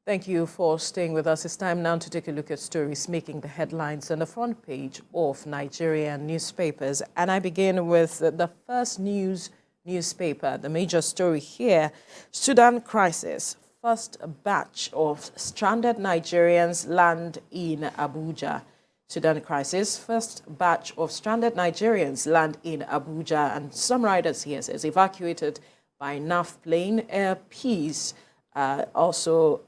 Thank you for staying with us. It's time now to take a look at stories making the headlines on the front page of Nigerian newspapers. And I begin with the First News newspaper. The major story here, Sudan crisis. First batch of stranded Nigerians land in Abuja. Sudan crisis, first batch of stranded Nigerians land in Abuja. And some riders here says evacuated by NAF plane. Air Peace also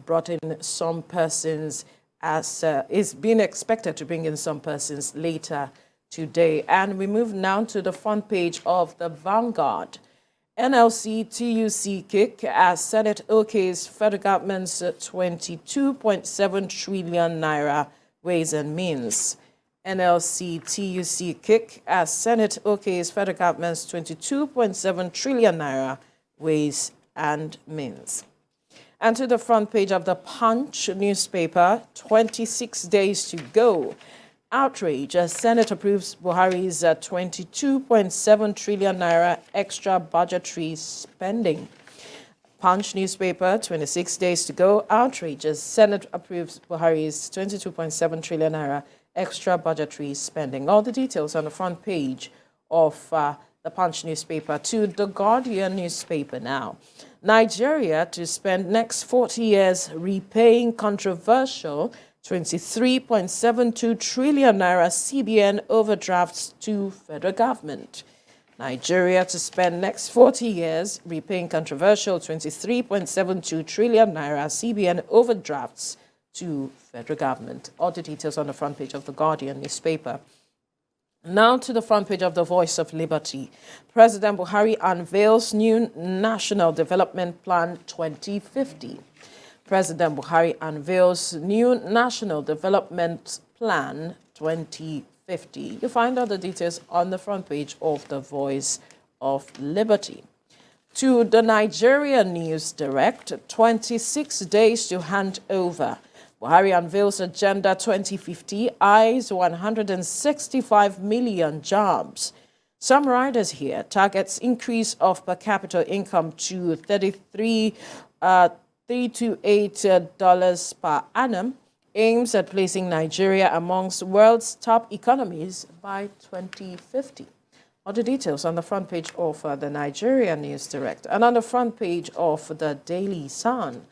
brought in some persons, as is being expected to bring in some persons later today. And we move now to the front page of the Vanguard. NLC TUC kick as Senate OK's federal government's 22.7 trillion naira Ways and Means. NLC TUC kick as Senate OK's federal government's 22.7 trillion naira Ways and Means. And to the front page of the Punch newspaper, 26 days to go. Outrage as Senate approves Buhari's 22.7 trillion naira extra budgetary spending. Punch newspaper, 26 days to go. Outrage as Senate approves Buhari's 22.7 trillion naira extra budgetary spending. All the details on the front page of the Punch newspaper. To the Guardian newspaper now. Nigeria to spend next 40 years repaying controversial 23.72 trillion naira CBN overdrafts to federal government. Nigeria to spend next 40 years repaying controversial 23.72 trillion naira CBN overdrafts to federal government. All the details on the front page of the Guardian newspaper. Now to the front page of the Voice of Liberty. President Buhari unveils new National Development Plan 2050. President Buhari unveils new National Development Plan 2050. You find all the details on the front page of the Voice of Liberty. To the Nigerian News Direct, 26 days to hand over. Buhari unveils Agenda 2050, eyes 165 million jobs. Some riders here targets increase of per capita income to $328 per annum, aims at placing Nigeria amongst world's top economies by 2050. All the details on the front page of the Nigerian News Direct. And on the front page of the Daily Sun,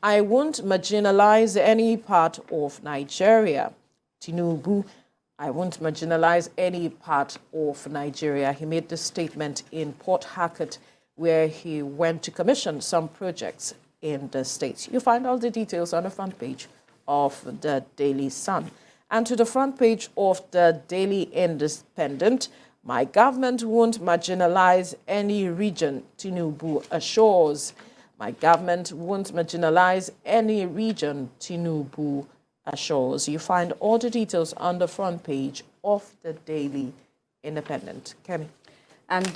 I won't marginalize any part of Nigeria. Tinubu, I won't marginalize any part of Nigeria. He made this statement in Port Harcourt, where he went to commission some projects in the state. You find all the details on the front page of the Daily Sun. And to the front page of the Daily Independent, my government won't marginalize any region, Tinubu assures. My government won't marginalize any region, Tinubu assures. You find all the details on the front page of the Daily Independent. Kemi. And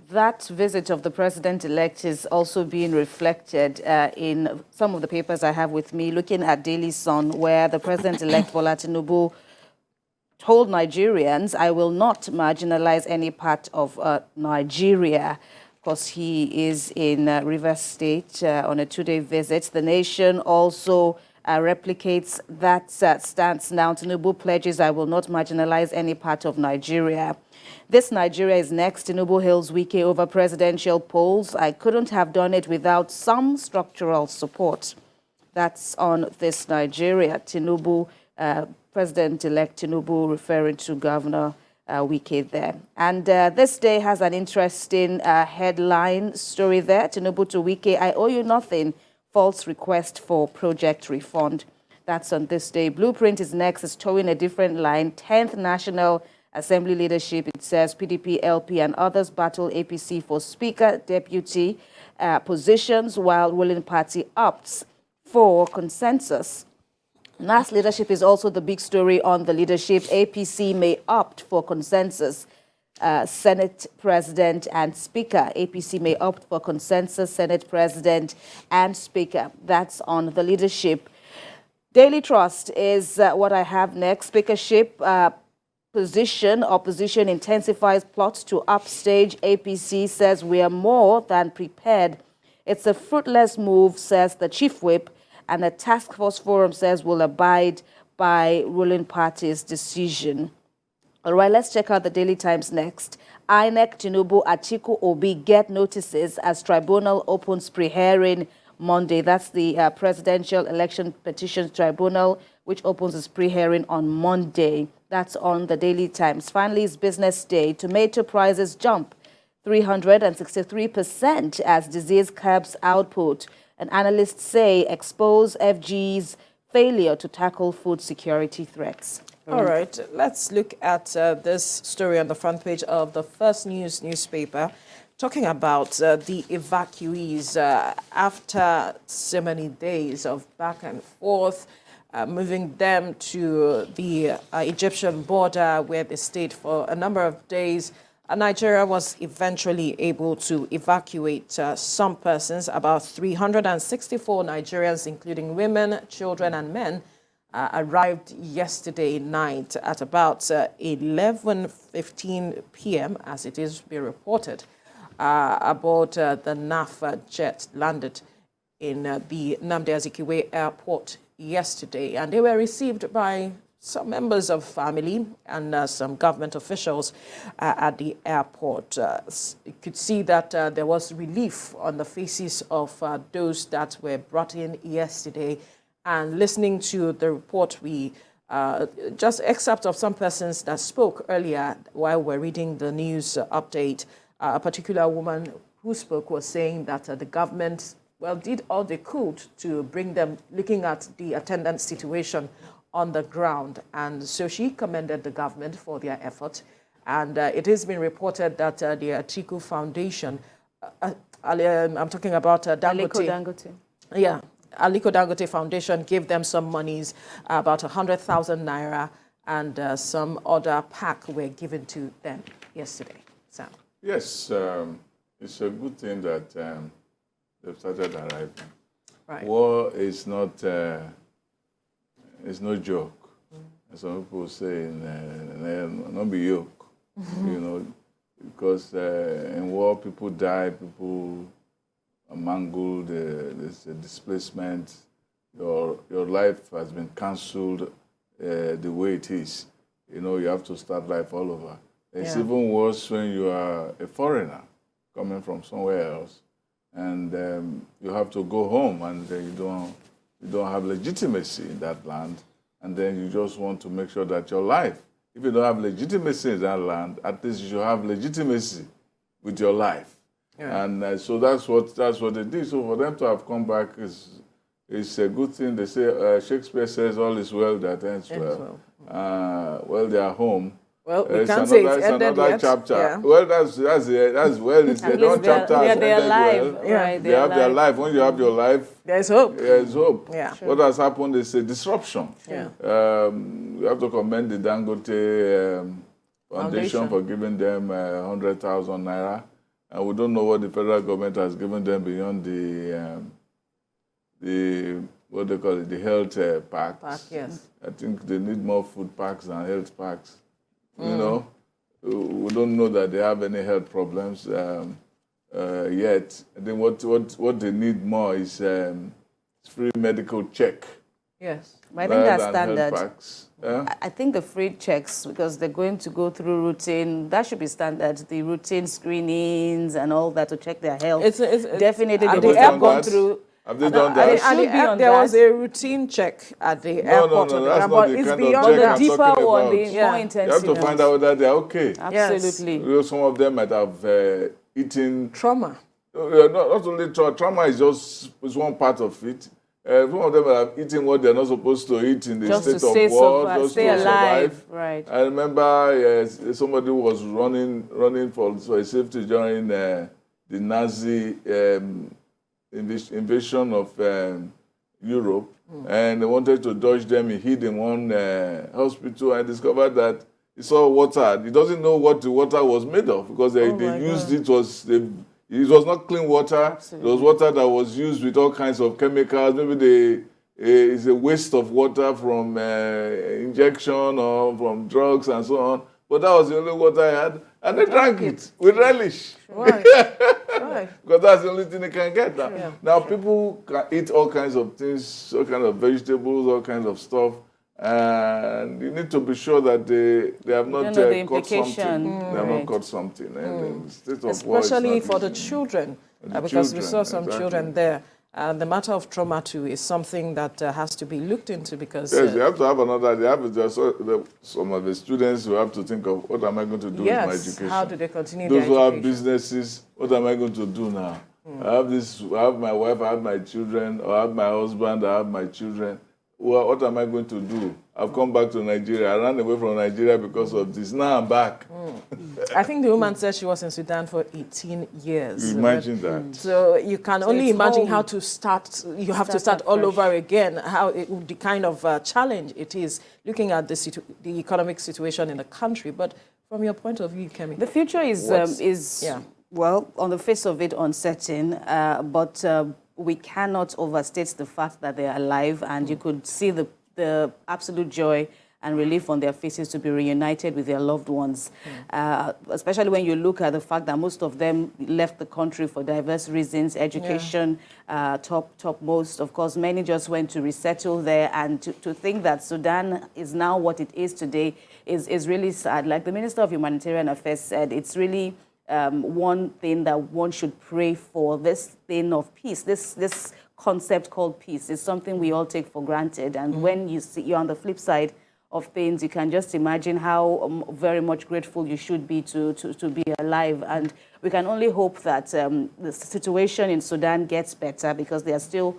that visit of the president-elect is also being reflected in some of the papers I have with me, looking at Daily Sun, where the president-elect Bola Tinubu told Nigerians, I will not marginalize any part of Nigeria. Because he is in Rivers State on a two-day visit. The Nation also replicates that stance now. Tinubu pledges, I will not marginalize any part of Nigeria. This Nigeria is next. Tinubu hails Wike over presidential polls. I couldn't have done it without some structural support. That's on this Nigeria. Tinubu, President-elect Tinubu referring to Governor Wike there. And this day has an interesting headline story there. Tinubu to Wike, I owe you nothing. False request for project refund. That's on this day. Blueprint is next. It's towing a different line. 10th National Assembly leadership, it says PDP, LP, and others battle APC for Speaker, Deputy positions, while ruling party opts for consensus. NAS leadership is also the big story on the leadership. APC may opt for consensus. Senate President and Speaker. APC may opt for consensus, Senate President and Speaker. That's on the leadership. Daily Trust is what I have next. Speakership position. Opposition intensifies plots to upstage. APC says we are more than prepared. It's a fruitless move, says the chief whip. and the task force forum says will abide by ruling party's decision. All right, let's check out the Daily Times next. INEC, Tinubu, Atiku, Obi get notices as Tribunal opens pre-hearing Monday. That's the Presidential Election Petitions Tribunal, which opens its pre-hearing on Monday. That's on the Daily Times. Finally, it's business day. Tomato prices jump 363% as disease curbs output. And analysts say expose FG's failure to tackle food security threats. All right, let's look at this story on the front page of the First News newspaper, talking about the evacuees after so many days of back and forth, moving them to the Egyptian border where they stayed for a number of days. Nigeria was eventually able to evacuate some persons, about 364 Nigerians, including women, children, and men, arrived yesterday night at about 11:15 p.m., as it is being reported, aboard the NAF jet landed in the Nnamdi Azikiwe airport yesterday. And they were received by some members of family and some government officials at the airport. You could see that there was relief on the faces of those that were brought in yesterday. And listening to the report, we just excerpt of some persons that spoke earlier while we're reading the news update. A particular woman who spoke was saying that the government, well, did all they could to bring them, looking at the attendance situation on the ground. And so she commended the government for their effort. And it has been reported that the Atiku Foundation, I'm talking about Dangote. Yeah. Aliko Dangote Foundation gave them some monies, about 100,000 naira, and some other pack were given to them yesterday. Sam. Yes, it's a good thing that they've started arriving. Right. War is not it's no joke. As some people say, not be yoke, you know, because in war people die, people mangled, there's a displacement, your life has been cancelled the way it is. You know, you have to start life all over. It's even worse when you are a foreigner coming from somewhere else, and you have to go home, and you don't have legitimacy in that land, and then you just want to make sure that your life, if you don't have legitimacy in that land, at least you should have legitimacy with your life. Yeah. And so that's what they did. So for them to have come back is a good thing. They say Shakespeare says all is well that ends well. Well, they are home. Well, we can't say it's ended another yet. chapter. Yeah. Well, that's well. It's another chapter. They're alive. Well. Yeah. Right, they have their life. When you have your life, there's hope. There's hope. Yeah. Sure. What has happened is a disruption. Yeah. We have to commend the Dangote Foundation for giving them 100,000 naira. And we don't know what the federal government has given them beyond the what they call it, the health packs. Yes. I think they need more food packs than health packs. You know, we don't know that they have any health problems yet. I think what they need more is free medical check. Yes, but I think that's standard. Packs. Yeah? I think the free checks, because they're going to go through routine, that should be standard. The routine screenings and all that to check their health. It's definitely have they have gone that? through. Have they done that? There was a routine check at the airport. No, that's not but the it's kind beyond of check the I'm deeper talking one, about. the more intensive. You have to find out whether they're okay. Absolutely. You know, some of them might have eaten trauma. Not only trauma is one part of it. Some of them have eaten what they're not supposed to eat in the just state to of war, just to alive. survive. Right. I remember somebody was running for his safety during the Nazi invasion of Europe, and they wanted to dodge them. He hid in one hospital and discovered that he saw water. He doesn't know what the water was made of because they used it was not clean water. Absolutely. It was water that was used with all kinds of chemicals. Maybe it's a waste of water from injection or from drugs and so on. But that was the only water I had. And they drank it with relish. Right. right. Because that's the only thing they can get now. Yeah. Now, people can eat all kinds of things, all kinds of vegetables, all kinds of stuff. And you need to be sure that they have not caught something. They have not caught something. And the state of war is Especially not for the easy. children, The because we children, saw some exactly. children there. The matter of trauma too is something that has to be looked into because Yes, you have to have another. They have to, some of the students who have to think of what am I going to do with my education. How do they continue Those their who have education? businesses, what am I going to do now? I have this. I have my wife. I have my children. Or I have my husband. I have my children. Well, what am I going to do? I've come back to Nigeria. I ran away from Nigeria because of this. Now I'm back. I think the woman said she was in Sudan for 18 years. You imagine that. So you can only it's imagine home. how to start. You have to start all afresh. over again. How the kind of challenge it is looking at the economic situation in the country. But from your point of view, Kemi, The future is yeah. well, on the face of it, uncertain, but we cannot overstate the fact that they are alive, and you could see the absolute joy and relief on their faces to be reunited with their loved ones, especially when you look at the fact that most of them left the country for diverse reasons, education topmost. Of course, many just went to resettle there, and to think that Sudan is now what it is today is really sad. Like the Minister of Humanitarian Affairs said, it's really one thing that one should pray for, this thing of peace, this concept called peace is something we all take for granted. And when you're on the flip side of things, you can just imagine how very much grateful you should be to be alive. And we can only hope that the situation in Sudan gets better, because there are still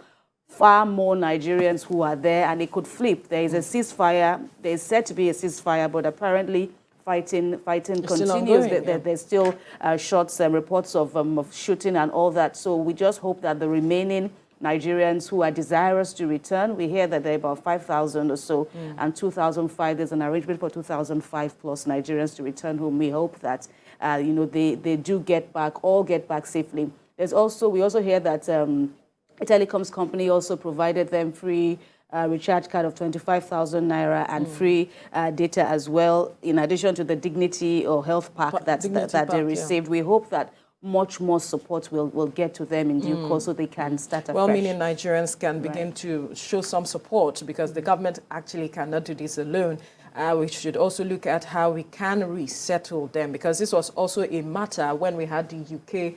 far more Nigerians who are there, and it could flip. There is a ceasefire. There is said to be a ceasefire, but apparently fighting continues. Ongoing, There's still shots and reports of shooting and all that. So we just hope that the remaining Nigerians who are desirous to return, we hear that there are about 5,000 or so, and 2,005, there's an arrangement for 2,005 plus Nigerians to return home. We hope that they do get back safely. We also hear that a telecoms company also provided them free recharge card of 25,000 naira and free data as well, in addition to the dignity or health pack that they received. We hope that much more support will get to them in due course, so they can start afresh. Well, meaning Nigerians can begin to show some support, because the government actually cannot do this alone. We should also look at how we can resettle them, because this was also a matter when we had the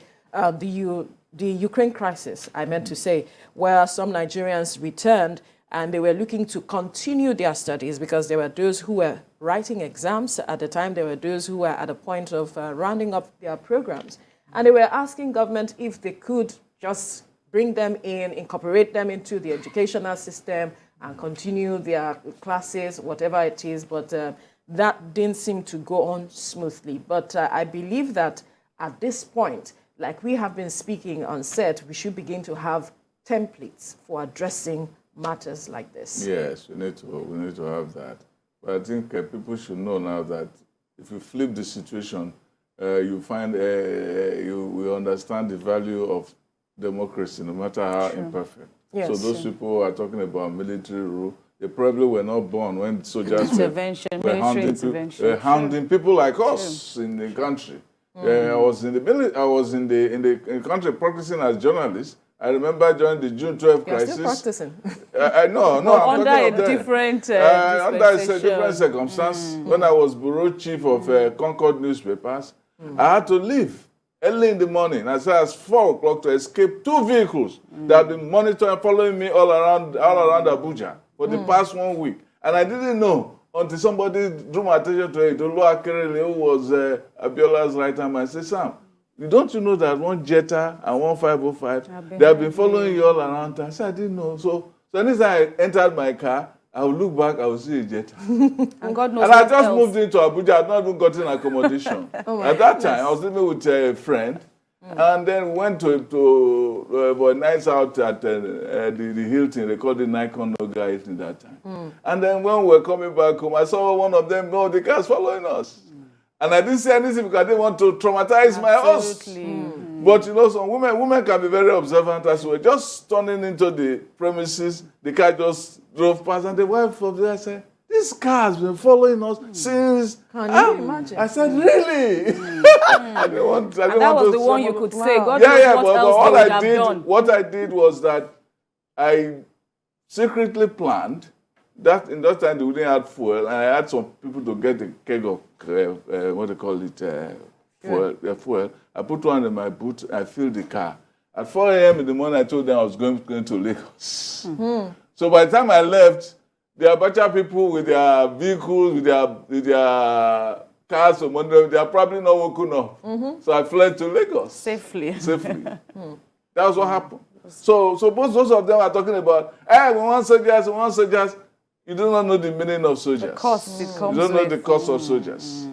Ukraine crisis, I meant to say, where some Nigerians returned and they were looking to continue their studies, because there were those who were writing exams at the time. There were those who were at a point of rounding up their programs. And they were asking government if they could just bring them in, incorporate them into the educational system and continue their classes, whatever it is. But that didn't seem to go on smoothly. But I believe that at this point, like we have been speaking on set, we should begin to have templates for addressing matters like this. Yes, we need to have that. But I think people should know now that if you flip the situation, you find we understand the value of democracy, no matter how imperfect. Yes, so those people who are talking about military rule, they probably were not born when soldiers were hounding people like us in the country. I was in the country practicing as journalist. I remember during the June 12 crisis. You're still practicing. I know, I'm under talking a of different under a different circumstance. When I was bureau chief of Concord newspapers, I had to leave early in the morning, as far as 4 o'clock, to escape 2 vehicles that had been monitoring and following me all around Abuja for the past 1 week. And I didn't know until somebody drew my attention to it. Olu Akerele, who was Abiola's right hand man, said, Sam, don't you know that one Jetta and 1505, they have been following you all around? I said, I didn't know. So anytime I entered my car, I will look back, I will see a Jetta. And God knows. And I just moved into Abuja. I had not even gotten accommodation. At that time, I was living with a friend, and then went to a nights out at the Hilton. They called it Nikon Noga Hilton that time. And then when we were coming back home, I saw one of them, the cars following us. And I didn't say anything because I didn't want to traumatize my host. But some women can be very observant as well. Just turning into the premises, the car just drove past, and the wife of there said, "This car has been following us since." Can you imagine? I said, "Really?" I didn't want. I didn't And that want was to the one you summon- could say. God Yeah, knows yeah. what But else all they would I have did, done. what I did was that I secretly planned that in that time they wouldn't have fuel, and I had some people to get a keg of what they call it fuel. I put one in my boot. I filled the car. At 4 a.m. in the morning, I told them I was going to Lagos. So by the time I left, the Abuja people with their vehicles, with their cars, so they are probably not woken up. So I fled to Lagos Safely. That was what happened. So both those of them are talking about, hey, we want soldiers, we want soldiers. You do not know the meaning of soldiers. The cost it comes You don't know with. the cost of soldiers.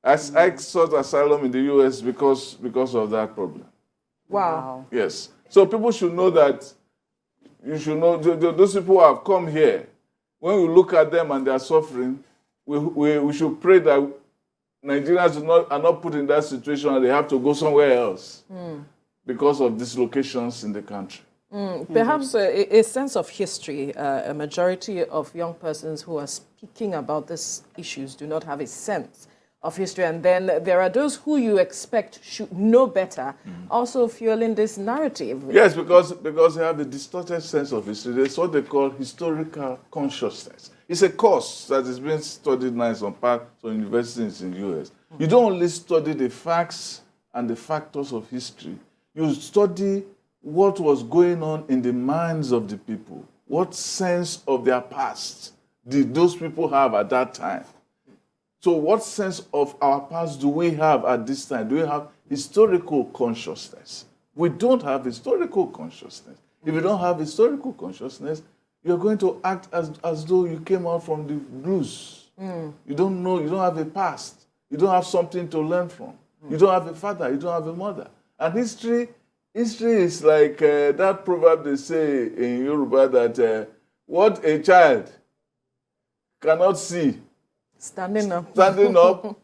I sought asylum in the U.S. because of that problem. Wow. Yes. So people should know that, you should know, those people who have come here, when we look at them and they are suffering, we should pray that Nigerians are not put in that situation and they have to go somewhere else because of dislocations in the country. Perhaps a sense of history. A majority of young persons who are speaking about these issues do not have a sense of history. And then there are those who you expect should know better, also fueling this narrative. Yes, because they have a distorted sense of history. That's what they call historical consciousness. It's a course that is being studied now in some universities in the U.S. You don't only study the facts and the factors of history. You study what was going on in the minds of the people. What sense of their past did those people have at that time? So what sense of our past do we have at this time? Do we have historical consciousness? We don't have historical consciousness. If you don't have historical consciousness, you're going to act as though you came out from the blues. You don't know, you don't have a past. You don't have something to learn from. You don't have a father, you don't have a mother. And history is like that proverb they say in Yoruba that what a child cannot see, Standing up.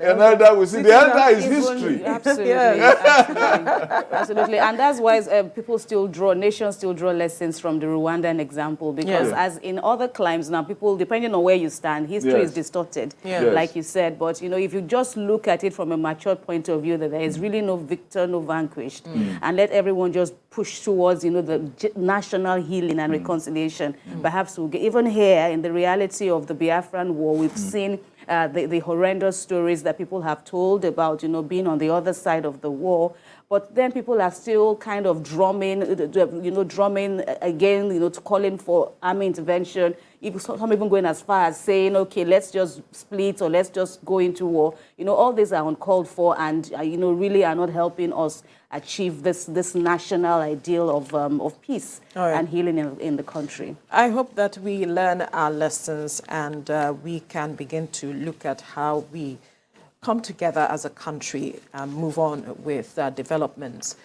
Another we see. The elder is history. Absolutely, Yes. absolutely. And that's why nations still draw lessons from the Rwandan example, because as in other climes now, people, depending on where you stand, history is distorted, like you said. But, if you just look at it from a mature point of view, that there is really no victor, no vanquished, and let everyone just push towards, the national healing and reconciliation. Perhaps we'll get, even here in the reality of the Biafran War, we've seen the horrendous stories that people have told about, being on the other side of the war. But then people are still kind of drumming again, calling for army intervention. Some even going as far as saying, okay, let's just split or let's just go into war. All these are uncalled for and, really are not helping us achieve this national ideal of peace and healing in the country. I hope that we learn our lessons and we can begin to look at how we come together as a country and move on with developments.